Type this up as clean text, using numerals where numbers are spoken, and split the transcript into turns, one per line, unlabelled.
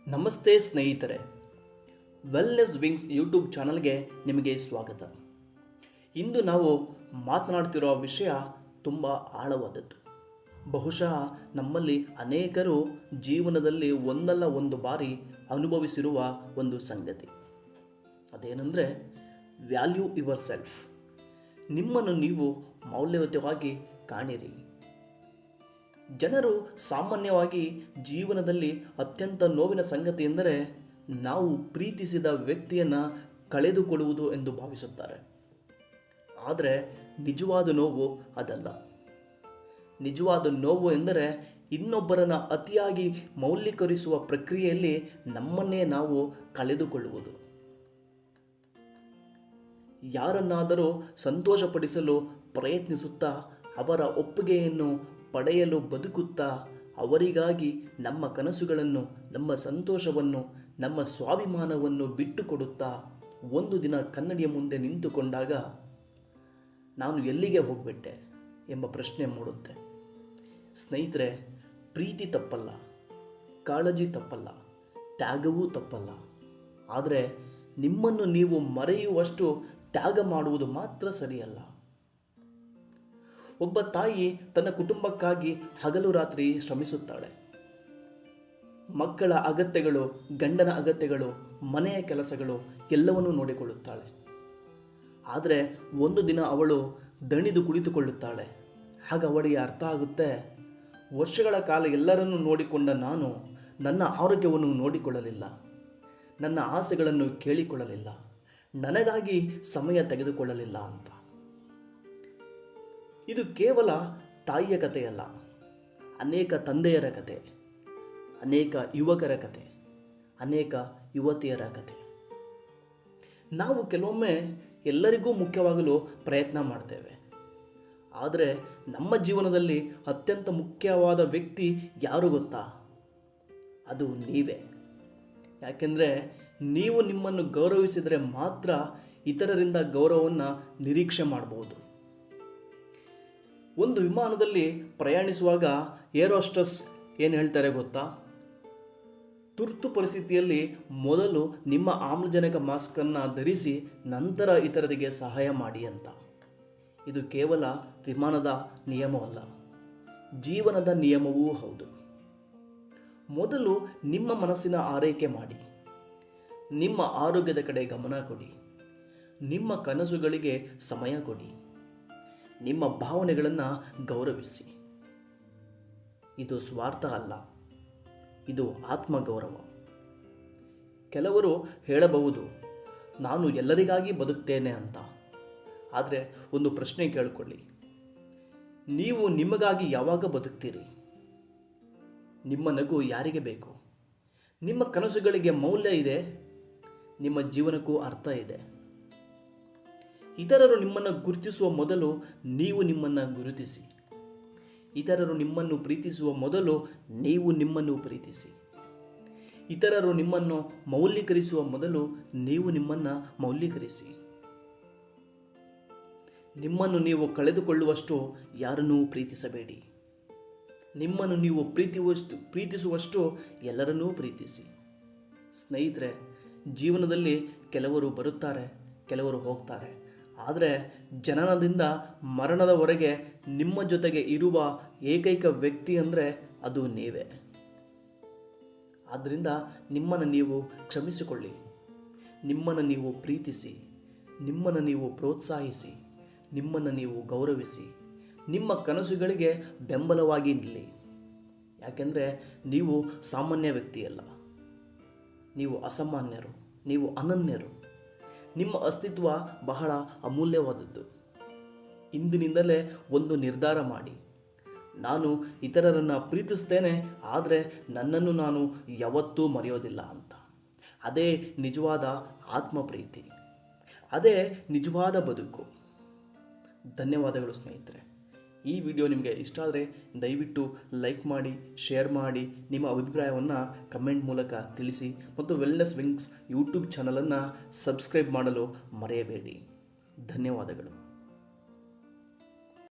ನಮಸ್ತೆ ಸ್ನೇಹಿತರೆ, wellness wings YouTube ಚಾನಲ್ಗೆ ನಿಮಗೆ ಸ್ವಾಗತ. ಇಂದು ನಾವು ಮಾತನಾಡ್ತಿರೋ ವಿಷಯ ತುಂಬ ಆಳವಾದದ್ದು. ಬಹುಶಃ ನಮ್ಮಲ್ಲಿ ಅನೇಕರು ಜೀವನದಲ್ಲಿ ಒಂದಲ್ಲ ಒಂದು ಬಾರಿ ಅನುಭವಿಸಿರುವ ಒಂದು ಸಂಗತಿ. ಅದೇನೆಂದರೆ ವ್ಯಾಲ್ಯೂ ಯುವರ್ ಸೆಲ್ಫ್. ನಿಮ್ಮನ್ನು ನೀವು ಮೌಲ್ಯಯುತವಾಗಿ ಕಾಣಿರಿ. ಜನರು ಸಾಮಾನ್ಯವಾಗಿ ಜೀವನದಲ್ಲಿ ಅತ್ಯಂತ ನೋವಿನ ಸಂಗತಿ ಎಂದರೆ ನಾವು ಪ್ರೀತಿಸಿದ ವ್ಯಕ್ತಿಯನ್ನು ಕಳೆದುಕೊಳ್ಳುವುದು ಎಂದು ಭಾವಿಸುತ್ತಾರೆ. ಆದರೆ ನಿಜವಾದ ನೋವು ಅದಲ್ಲ. ನಿಜವಾದ ನೋವು ಎಂದರೆ ಇನ್ನೊಬ್ಬರನ್ನು ಅತಿಯಾಗಿ ಮೌಲ್ಯೀಕರಿಸುವ ಪ್ರಕ್ರಿಯೆಯಲ್ಲಿ ನಮ್ಮನ್ನೇ ನಾವು ಕಳೆದುಕೊಳ್ಳುವುದು. ಯಾರನ್ನಾದರೂ ಸಂತೋಷಪಡಿಸಲು ಪ್ರಯತ್ನಿಸುತ್ತಾ ಅವರ ಒಪ್ಪಿಗೆಯನ್ನು ಪಡೆಯಲು ಬದುಕುತ್ತಾ ಅವರಿಗಾಗಿ ನಮ್ಮ ಕನಸುಗಳನ್ನು, ನಮ್ಮ ಸಂತೋಷವನ್ನು, ನಮ್ಮ ಸ್ವಾಭಿಮಾನವನ್ನು ಬಿಟ್ಟುಕೊಡುತ್ತಾ ಒಂದು ದಿನ ಕನ್ನಡಿಯ ಮುಂದೆ ನಿಂತುಕೊಂಡಾಗ ನಾನು ಎಲ್ಲಿಗೆ ಹೋಗ್ಬಿಟ್ಟೆ ಎಂಬ ಪ್ರಶ್ನೆ ಮೂಡುತ್ತೆ. ಸ್ನೇಹಿತರೆ, ಪ್ರೀತಿ ತಪ್ಪಲ್ಲ, ಕಾಳಜಿ ತಪ್ಪಲ್ಲ, ತ್ಯಾಗವೂ ತಪ್ಪಲ್ಲ. ಆದರೆ ನಿಮ್ಮನ್ನು ನೀವು ಮರೆಯುವಷ್ಟು ತ್ಯಾಗ ಮಾಡುವುದು ಮಾತ್ರ ಸರಿಯಲ್ಲ. ಒಬ್ಬ ತಾಯಿ ತನ್ನ ಕುಟುಂಬಕ್ಕಾಗಿ ಹಗಲು ರಾತ್ರಿ ಶ್ರಮಿಸುತ್ತಾಳೆ. ಮಕ್ಕಳ ಅಗತ್ಯಗಳು, ಗಂಡನ ಅಗತ್ಯಗಳು, ಮನೆಯ ಕೆಲಸಗಳು ಎಲ್ಲವನ್ನೂ ನೋಡಿಕೊಳ್ಳುತ್ತಾಳೆ. ಆದರೆ ಒಂದು ದಿನ ಅವಳು ದಣಿದು ಕುಳಿತುಕೊಳ್ಳುತ್ತಾಳೆ. ಆಗ ಅವಳಿಗೆ ಅರ್ಥ ಆಗುತ್ತೆ, ವರ್ಷಗಳ ಕಾಲ ಎಲ್ಲರನ್ನೂ ನೋಡಿಕೊಂಡ ನಾನು ನನ್ನ ಆರೋಗ್ಯವನ್ನು ನೋಡಿಕೊಳ್ಳಲಿಲ್ಲ, ನನ್ನ ಆಸೆಗಳನ್ನು ಕೇಳಿಕೊಳ್ಳಲಿಲ್ಲ, ನನಗಾಗಿ ಸಮಯ ತೆಗೆದುಕೊಳ್ಳಲಿಲ್ಲ ಅಂತ. ಇದು ಕೇವಲ ತಾಯಿಯ ಕಥೆಯಲ್ಲ, ಅನೇಕ ತಂದೆಯರ ಕತೆ, ಅನೇಕ ಯುವಕರ ಕತೆ, ಅನೇಕ ಯುವತಿಯರ ಕತೆ. ನಾವು ಕೆಲವೊಮ್ಮೆ ಎಲ್ಲರಿಗೂ ಮುಖ್ಯವಾಗಲು ಪ್ರಯತ್ನ ಮಾಡ್ತೇವೆ. ಆದರೆ ನಮ್ಮ ಜೀವನದಲ್ಲಿ ಅತ್ಯಂತ ಮುಖ್ಯವಾದ ವ್ಯಕ್ತಿ ಯಾರು ಗೊತ್ತಾ? ಅದು ನೀವೇ. ಯಾಕೆಂದರೆ ನೀವು ನಿಮ್ಮನ್ನು ಗೌರವಿಸಿದರೆ ಮಾತ್ರ ಇತರರಿಂದ ಗೌರವವನ್ನು ನಿರೀಕ್ಷೆ ಮಾಡಬಹುದು. ಒಂದು ವಿಮಾನದಲ್ಲಿ ಪ್ರಯಾಣಿಸುವಾಗ ಏರ್ ಹೋಸ್ಟೆಸ್ ಏನು ಹೇಳ್ತಾರೆ ಗೊತ್ತಾ? ತುರ್ತು ಪರಿಸ್ಥಿತಿಯಲ್ಲಿ ಮೊದಲು ನಿಮ್ಮ ಆಮ್ಲಜನಕ ಮಾಸ್ಕನ್ನು ಧರಿಸಿ ನಂತರ ಇತರರಿಗೆ ಸಹಾಯ ಮಾಡಿ ಅಂತ. ಇದು ಕೇವಲ ವಿಮಾನದ ನಿಯಮವಲ್ಲ, ಜೀವನದ ನಿಯಮವೂ ಹೌದು. ಮೊದಲು ನಿಮ್ಮ ಮನಸ್ಸಿನ ಆರೈಕೆ ಮಾಡಿ, ನಿಮ್ಮ ಆರೋಗ್ಯದ ಕಡೆ ಗಮನ ಕೊಡಿ, ನಿಮ್ಮ ಕನಸುಗಳಿಗೆ ಸಮಯ ಕೊಡಿ, ನಿಮ್ಮ ಭಾವನೆಗಳನ್ನು ಗೌರವಿಸಿ. ಇದು ಸ್ವಾರ್ಥ ಅಲ್ಲ, ಇದು ಆತ್ಮಗೌರವ. ಕೆಲವರು ಹೇಳಬಹುದು, ನಾನು ಎಲ್ಲರಿಗಾಗಿ ಬದುಕ್ತೇನೆ ಅಂತ. ಆದರೆ ಒಂದು ಪ್ರಶ್ನೆ ಕೇಳಿಕೊಳ್ಳಿ, ನೀವು ನಿಮಗಾಗಿ ಯಾವಾಗ ಬದುಕ್ತೀರಿ? ನಿಮ್ಮ ನಗು ಯಾರಿಗೆ ಬೇಕು? ನಿಮ್ಮ ಕನಸುಗಳಿಗೆ ಮೌಲ್ಯ ಇದೆ, ನಿಮ್ಮ ಜೀವನಕ್ಕೂ ಅರ್ಥ ಇದೆ. ಇತರರು ನಿಮ್ಮನ್ನು ಗುರುತಿಸುವ ಮೊದಲು ನೀವು ನಿಮ್ಮನ್ನು ಗುರುತಿಸಿ. ಇತರರು ನಿಮ್ಮನ್ನು ಪ್ರೀತಿಸುವ ಮೊದಲು ನೀವು ನಿಮ್ಮನ್ನು ಪ್ರೀತಿಸಿ. ಇತರರು ನಿಮ್ಮನ್ನು ಮೌಲ್ಯೀಕರಿಸುವ ಮೊದಲು ನೀವು ನಿಮ್ಮನ್ನು ಮೌಲ್ಯೀಕರಿಸಿ. ನಿಮ್ಮನ್ನು ನೀವು ಕಳೆದುಕೊಳ್ಳುವಷ್ಟು ಯಾರನ್ನೂ ಪ್ರೀತಿಸಬೇಡಿ. ನಿಮ್ಮನ್ನು ನೀವು ಪ್ರೀತಿಸುವಷ್ಟು ಎಲ್ಲರನ್ನೂ ಪ್ರೀತಿಸಿ. ಸ್ನೇಹಿತರೆ, ಜೀವನದಲ್ಲಿ ಕೆಲವರು ಬರುತ್ತಾರೆ, ಕೆಲವರು ಹೋಗ್ತಾರೆ. ಆದರೆ ಜನನದಿಂದ ಮರಣದವರೆಗೆ ನಿಮ್ಮ ಜೊತೆಗೆ ಇರುವ ಏಕೈಕ ವ್ಯಕ್ತಿ ಅಂದರೆ ಅದು ನೀವೇ. ಆದ್ದರಿಂದ ನಿಮ್ಮನ್ನು ನೀವು ಕ್ಷಮಿಸಿಕೊಳ್ಳಿ, ನಿಮ್ಮನ್ನು ನೀವು ಪ್ರೀತಿಸಿ, ನಿಮ್ಮನ್ನು ನೀವು ಪ್ರೋತ್ಸಾಹಿಸಿ, ನಿಮ್ಮನ್ನು ನೀವು ಗೌರವಿಸಿ, ನಿಮ್ಮ ಕನಸುಗಳಿಗೆ ಬೆಂಬಲವಾಗಿ ನಿಲ್ಲಿ. ಯಾಕೆಂದರೆ ನೀವು ಸಾಮಾನ್ಯ ವ್ಯಕ್ತಿಯಲ್ಲ, ನೀವು ಅಸಾಮಾನ್ಯರು, ನೀವು ಅನನ್ಯರು. ನಿಮ್ಮ ಅಸ್ತಿತ್ವ ಬಹಳ ಅಮೂಲ್ಯವಾದದ್ದು. ಇಂದಿನಿಂದಲೇ ಒಂದು ನಿರ್ಧಾರ ಮಾಡಿ, ನಾನು ಇತರರನ್ನು ಪ್ರೀತಿಸ್ತೇನೆ, ಆದರೆ ನನ್ನನ್ನು ನಾನು ಯಾವತ್ತೂ ಮರೆಯೋದಿಲ್ಲ ಅಂತ. ಅದೇ ನಿಜವಾದ ಆತ್ಮಪ್ರೀತಿ, ಅದೇ ನಿಜವಾದ ಬದುಕು. ಧನ್ಯವಾದಗಳು ಸ್ನೇಹಿತರೆ. ಈ ವಿಡಿಯೋ ನಿಮಗೆ ಇಷ್ಟ ಆದರೆ ದಯವಿಟ್ಟು ಲೈಕ್ ಮಾಡಿ, ಶೇರ್ ಮಾಡಿ, ನಿಮ್ಮ ಅಭಿಪ್ರಾಯವನ್ನು ಕಮೆಂಟ್ ಮೂಲಕ ತಿಳಿಸಿ ಮತ್ತು ವೆಲ್ನೆಸ್ ವಿಂಗ್ಸ್ ಯೂಟ್ಯೂಬ್ ಚಾನಲನ್ನು ಸಬ್ಸ್ಕ್ರೈಬ್ ಮಾಡಲು ಮರೆಯಬೇಡಿ. ಧನ್ಯವಾದಗಳು.